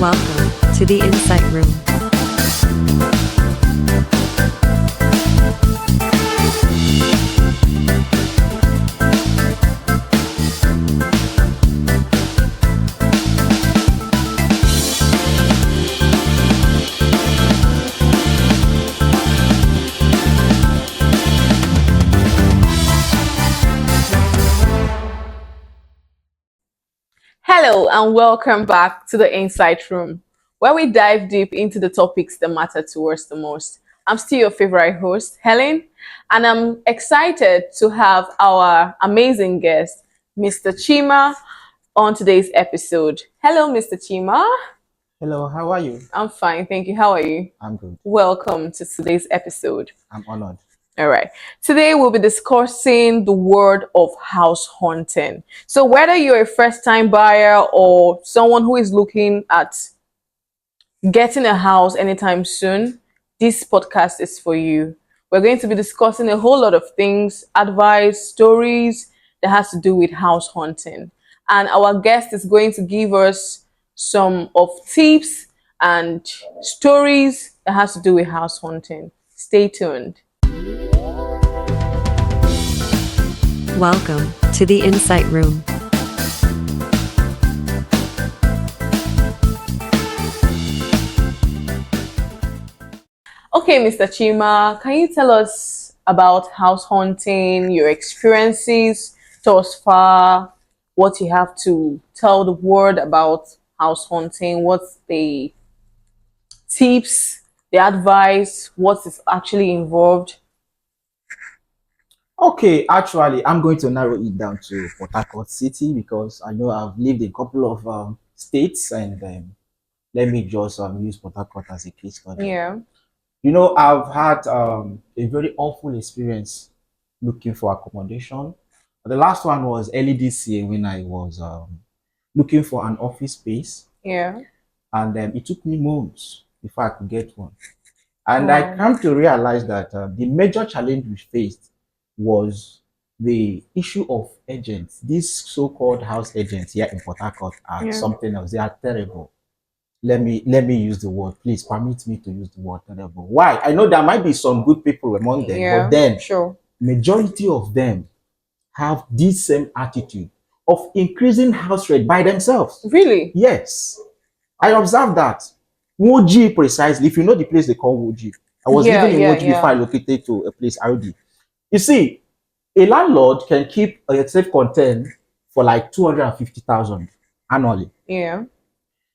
Welcome to the Insight Room. Hello and welcome back to the Insight Room, where we dive deep into the topics that matter to us the most. I'm still your favorite host, Helen, and I'm excited to have our amazing guest, Mr. Chima, on today's episode. Hello, Mr. Chima. Hello, how are you? I'm fine, thank you. How are you? I'm good. Welcome to today's episode. I'm honored. All right. Today we'll be discussing the word of house hunting. So whether you're a first-time buyer or someone who is looking at getting a house anytime soon, this podcast is for you. We're going to be discussing a whole lot of things, advice, stories that has to do with house hunting. And our guest is going to give us some of tips and stories that has to do with house hunting. Stay tuned. Welcome to the Insight Room. Okay, Mr. Chima, can you tell us about house hunting, your experiences thus far, what you have to tell the world about house hunting, what's the tips, the advice, what is actually involved? Okay, actually, I'm going to narrow it down to Port Harcourt City because I know I've lived in a couple of states, and let me just use Port Harcourt as a case study. Yeah. You know, I've had a very awful experience looking for accommodation. The last one was early this year when I was looking for an office space, Yeah. and it took me months before I could get one. And I Wow. come to realize that the major challenge we faced was the issue of agents. These so-called house agents here in Port Harcourt are Yeah. something else. They are terrible. Let me use the word. Please permit me to use the word terrible. Why? I know there might be some good people among them, Yeah. but then Sure. majority of them have this same attitude of increasing house rate by themselves. Really? Yes, I observed that. Woji precisely. If you know the place they call Woji, I was Yeah, living in yeah, Woji before I yeah. located to a place RD. You see, a landlord can keep a safe content for like 250,000 annually. Yeah.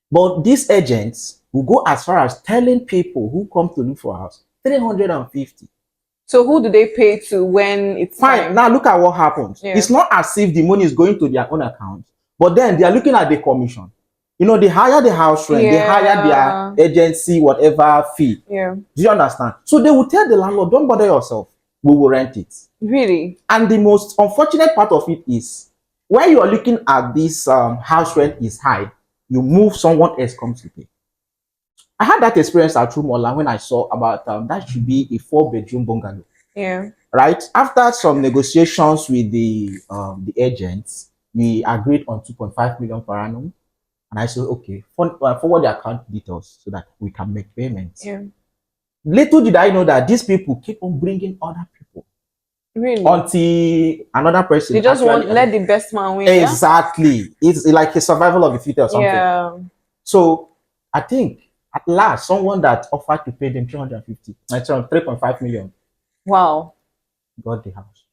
But these agents will go as far as telling people who come to look for a house 350. So who do they pay to when it's Fine. time? Now look at what happens. Yeah. It's not as if the money is going to their own account, but then they are looking at the commission. You know, they hire the house rent, they hire Yeah. their agency, whatever fee. Yeah. Do you understand? So they will tell the landlord, don't bother yourself, we will rent it. Really? And the most unfortunate part of it is when you are looking at this house rent is high, you move, someone else comes to pay. I had that experience at Trumola when I saw about that should be a 4-bedroom bungalow. Yeah. Right after some negotiations with the agents, we agreed on 2.5 million per annum, and I said, okay, forward the account details so that we can make payments. Yeah. Little did I know that these people keep on bringing other people Really? until another person. They just actually, let the best man win. Yeah? exactly. It's like a survival of the fittest or something. Yeah. So I think at last someone that offered to pay them 350, 3.5 million Wow. got the house.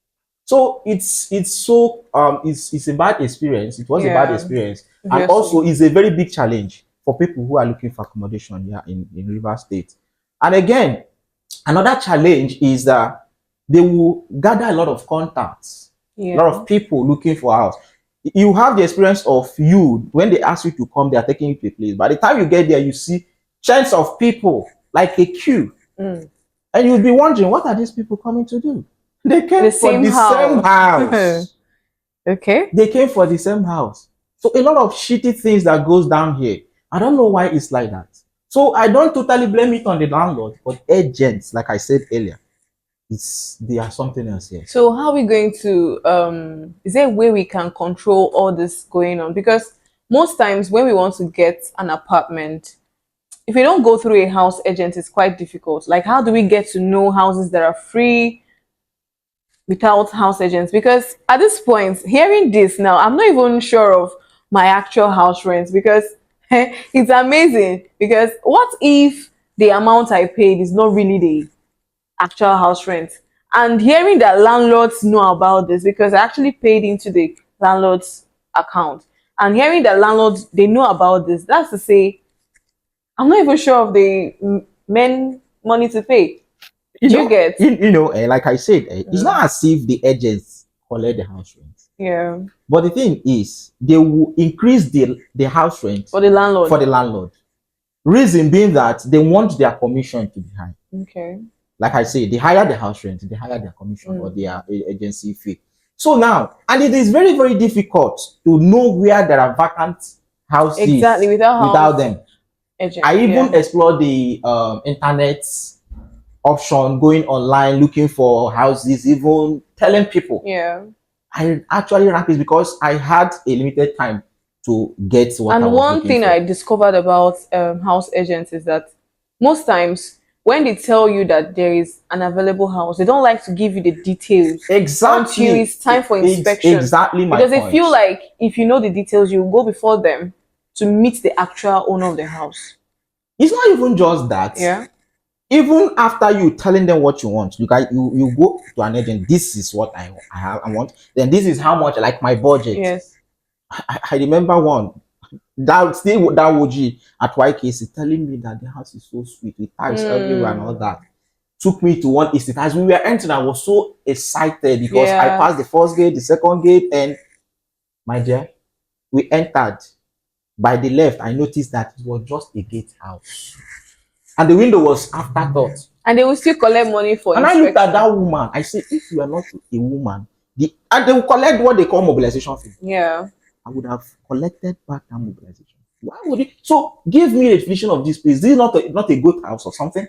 So it's a bad experience. It was a bad Yeah. experience, and Obviously. also it's a very big challenge for people who are looking for accommodation here in Rivers State. And again, another challenge is that they will gather a lot of contacts, a lot Yeah. of people looking for a house. You have the experience of you when they ask you to come, they are taking you to a place. By the time you get there, you see chance of people like a queue, Mm. and you'll be wondering, what are these people coming to do? They came The for same the same house. house. Okay. They came for the same house. So a lot of shitty things that goes down here. I don't know why it's like that. So I don't totally blame it on the landlord, but agents, like I said earlier, they are something else here. So how are we going to is there a way we can control all this going on? Because most times when we want to get an apartment, if we don't go through a house agent, it's quite difficult. Like, how do we get to know houses that are free without house agents? Because at this point, hearing this now, I'm not even sure of my actual house rent because it's amazing. Because what if the amount I paid is not really the actual house rent? And hearing that landlords know about this because I actually paid into the landlord's account, and hearing that landlords they know about this, that's to say, I'm not even sure of the men money to pay. Do you get? Like I said, it's not as if the agents collect the house rent. Yeah, But the thing is, they will increase the house rent for the landlord. for the landlord. Reason being that they want their commission to be high. Okay. Like I say, they hire the house rent, they hire their commission or their agency fee. So now, and it is very, very difficult to know where there are vacant houses Exactly, without them. Agent, I even explored the internet option, going online, looking for houses, even telling people. Yeah. I actually ranked it because I had a limited time to get what I And was one looking thing for. I discovered about house agents is that most times when they tell you that there is an available house, they don't like to give you the details Exactly. until it's time for inspection. Exactly my because point. they feel like if you know the details, you go before them to meet the actual owner of the house. It's not even just that. Yeah. Even after you telling them what you want, you go to an agent. This is what I want. Then this is how much, like my budget. Yes. I remember one that Woji at YKC telling me that the house is so sweet with tiles everywhere and all that. Took me to one estate. As we were entering, I was so excited because I passed the first gate, the second gate, and my dear, we entered. By the left, I noticed that it was just a gate house. And the window was afterthought. And they will still collect money for And I inspection. looked at that woman. I said, if you are not a woman, and they will collect what they call mobilization fee. Yeah. I would have collected back that mobilization. Why would it? So give me a definition of this place. This is not a goat house or something.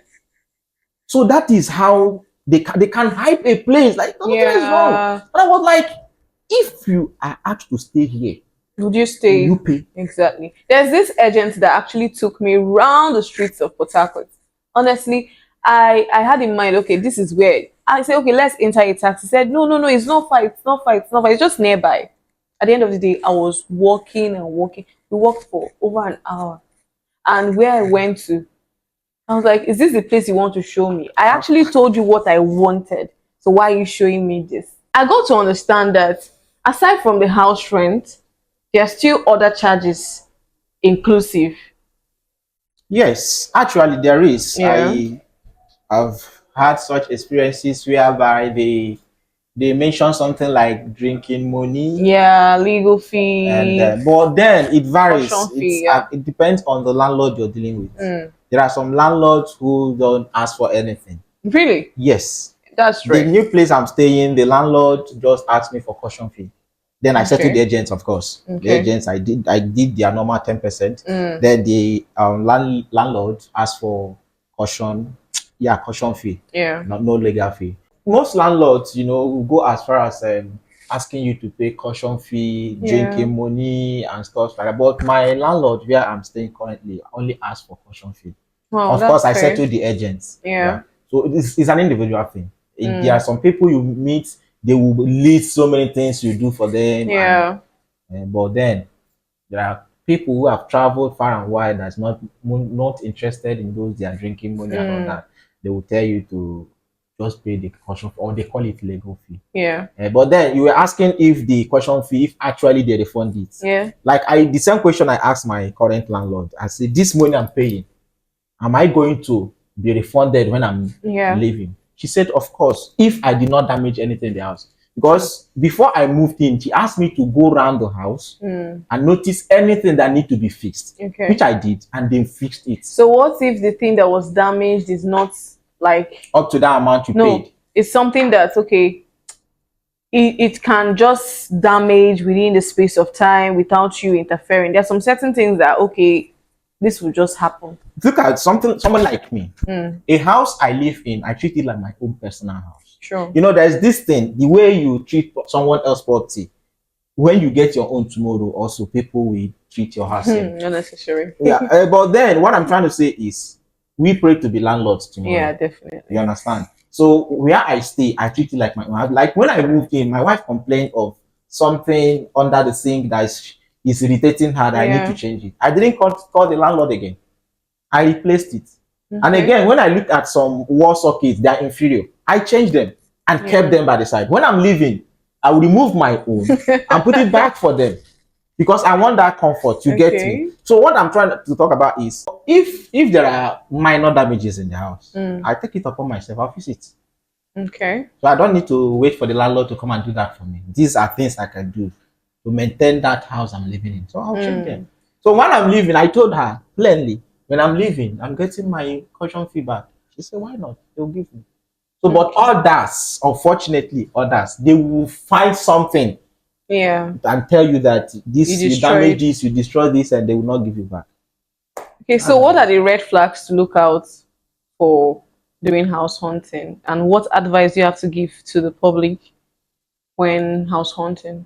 So that is how they can hype a place like nothing is wrong. And I was like, if you are asked to stay here, would you stay? You pay. Exactly. There's this agent that actually took me around the streets of Port Harcourt. Honestly, I had in mind, okay, this is where I said, okay, let's enter a taxi. He said, no, it's not far, it's not far, it's just nearby. At the end of the day, I was walking and walking. We walked for over an hour. And where I went to, I was like, is this the place you want to show me? I actually told you what I wanted. So why are you showing me this? I got to understand that aside from the house rent, there are still other charges inclusive. Yes, actually there is. Yeah. I have had such experiences whereby they mention something like drinking money. Yeah, legal fee. And but then it varies. Caution fee, yeah. It depends on the landlord you're dealing with. There are some landlords who don't ask for anything. Really? Yes. That's right. The new place I'm staying, the landlord just asked me for caution fee. Then I said to the agents, of course. The agents, I did their normal 10%. Then the landlord asked for caution fee. Yeah. No legal fee. Most landlords, will go as far as asking you to pay caution fee, drinking money, and stuff like that. But my landlord, where I'm staying currently, only asked for caution fee. Wow, of course, I said to the agents. Yeah. So it's an individual thing. There are some people you meet, they will list so many things you do for them. Yeah. But then there are people who have traveled far and wide that's not interested in those they are drinking money and all that. They will tell you to just pay the caution fee, or they call it legal fee. Yeah. But then you were asking if the caution fee, if actually they refund it. Yeah. Like the same question I asked my current landlord. I said, this money I'm paying, am I going to be refunded when I'm leaving? She said, of course, if I did not damage anything in the house. Because before I moved in, she asked me to go around the house and notice anything that need to be fixed, which I did, and then fixed it. So what if the thing that was damaged is not like up to that amount you paid? It's something that's okay. It can just damage within the space of time without you interfering. There are some certain things that this will just happen. Look at someone like me. A house I live in, I treat it like my own personal house. Sure. There's this thing, the way you treat someone else's property, when you get your own tomorrow, also people will treat your house same. Not necessary. Yeah, but then what I'm trying to say is, we pray to be landlords tomorrow. Yeah, definitely. You understand? So where I stay, I treat it like my wife. Like when I moved in, my wife complained of something under the sink that is irritating her. That I need to change it. I didn't call the landlord again. I replaced it. And again, when I look at some wall sockets, they are inferior. I changed them and kept them by the side. When I'm leaving, I will remove my own and put it back for them, because I want that comfort. You get me? So what I'm trying to talk about is, if there are minor damages in the house, I take it upon myself. I'll fix it. Okay. So I don't need to wait for the landlord to come and do that for me. These are things I can do to maintain that house I'm living in. So I'll change them. So when I'm leaving, I told her plainly, when I'm leaving, I'm getting my caution fee back. She said, why not? They'll give me. So, but others, unfortunately, others, they will find something and tell you that you damage this, you destroy this, and they will not give you back. Okay, so what are the red flags to look out for doing house hunting, and what advice do you have to give to the public when house hunting?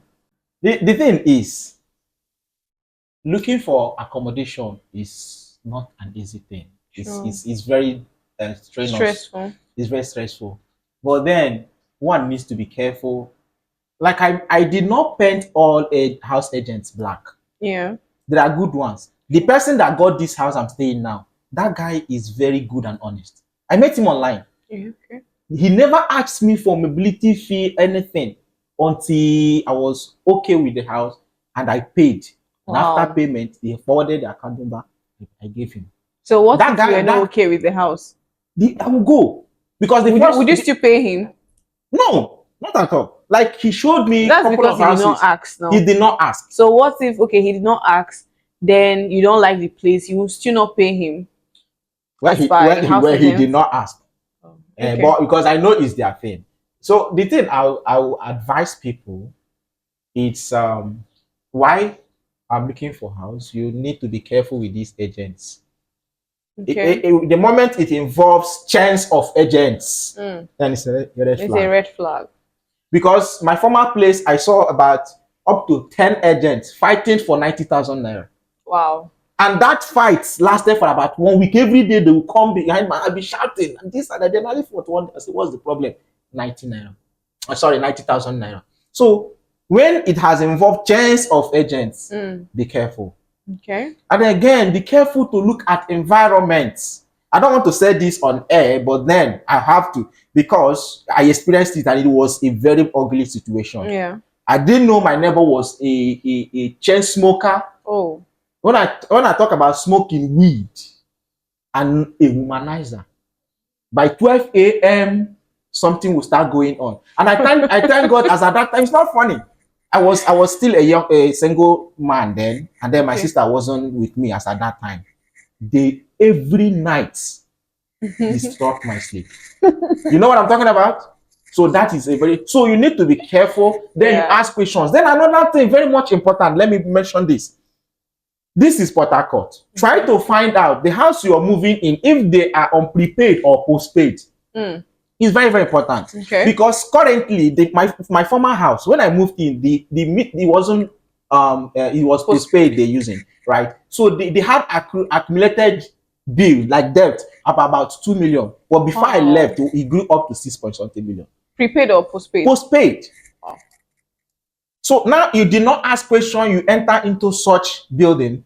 The thing is, looking for accommodation is not an easy thing. It's very stressful. It's very stressful. But then one needs to be careful. Like I did not paint all house agents black. Yeah. There are good ones. The person that got this house I'm staying now, that guy is very good and honest. I met him online. Yeah, okay. He never asked me for mobility fee, anything, until I was okay with the house and I paid. And after payment, he forwarded the account number I gave him. So what if you were not okay with the house? I will go. Because would you still pay him? No, not at all. Like he showed me. That's because he did not ask. No, he did not ask. So what if he did not ask? Then you don't like the place, you will still not pay him. Where he did not ask. But because I know it's their thing. So the thing I will advise people, it's why I'm looking for house. You need to be careful with these agents. The moment it involves chains of agents, then it's a red flag. Because my former place, I saw about up to 10 agents fighting for 90,000 naira. Wow. And that fight lasted for about 1 week. Every day they will come behind me. I'll be shouting. And this and that. Then I thought, I said, what's the problem? 90,000 naira. So when it has involved chains of agents, be careful. Okay. And again, be careful to look at environments. I don't want to say this on air, but then I have to, because I experienced it and it was a very ugly situation. Yeah. I didn't know my neighbor was a chain smoker. Oh. When I talk about smoking weed and a womanizer, by 12 a.m. something will start going on. And I thank God, as at that time, it's not funny. I was still a single man then, and then my sister wasn't with me as at that time. They every night disrupt my sleep. You know what I'm talking about? So that is so you need to be careful. Then you ask questions. Then another thing very much important. Let me mention this. This is Port Harcourt. Try to find out the house you are moving in, if they are on prepaid or postpaid. It's very, very important. Okay. Because currently, my former house, when I moved in, it wasn't it was postpaid they're using, right? So they had accumulated bill, like debt, of about 2 million. But before I left, it grew up to 6.something million. Prepaid or postpaid? Postpaid. So now you did not ask question, you enter into such building,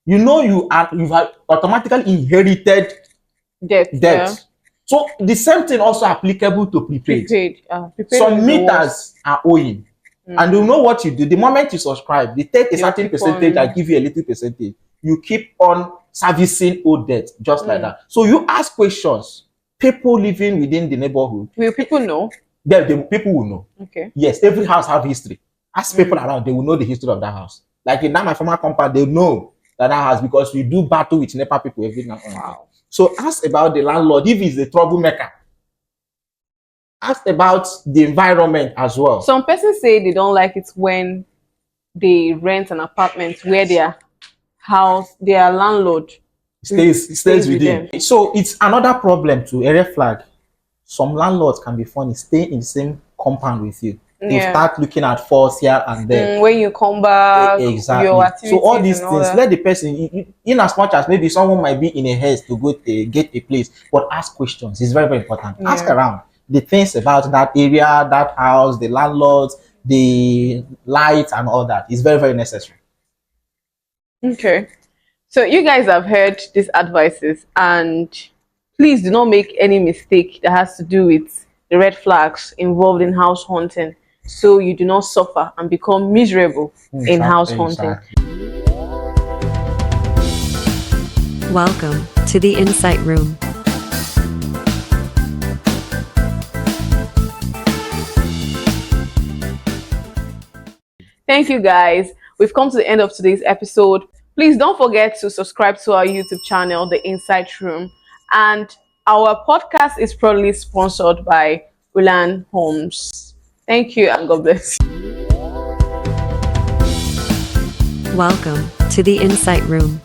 you know you've automatically inherited debt. Yeah. So the same thing also applicable to prepaid. Prepaid some meters are owing. And you know what you do. The moment you subscribe, they take a certain percentage and give you a little percentage. You keep on servicing old debt, just like that. So you ask questions. People living within the neighborhood. Will people know? The people will know. Okay. Yes, every house have history. Ask people around, they will know the history of that house. Like in that my former compound, they know that house, because we do battle with NEPA people every now and then. Wow. So ask about the landlord if he's a troublemaker. Ask about the environment as well. Some persons say they don't like it when they rent an apartment where their landlord stays within them. So it's another problem to a red flag. Some landlords can be funny, stay in the same compound with you. They Yeah. start looking at faults here and there. When you come back, Exactly. your activities So all these and all things, that. let the person, in as much as maybe someone might be in a haste to go to get a place, but ask questions. It's very, very important. Ask Yeah. around the things about that area, that house, the landlords, the lights, and all that. It's very, very necessary. Okay. So you guys have heard these advices, and please do not make any mistake that has to do with the red flags involved in house hunting, so you do not suffer and become miserable in house hunting. Exactly. Welcome to the Insight Room. Thank you guys. We've come to the end of today's episode. Please don't forget to subscribe to our YouTube channel, The Insight Room. And our podcast is proudly sponsored by Ulan Homes. Thank you and God bless. Welcome to the Insight Room.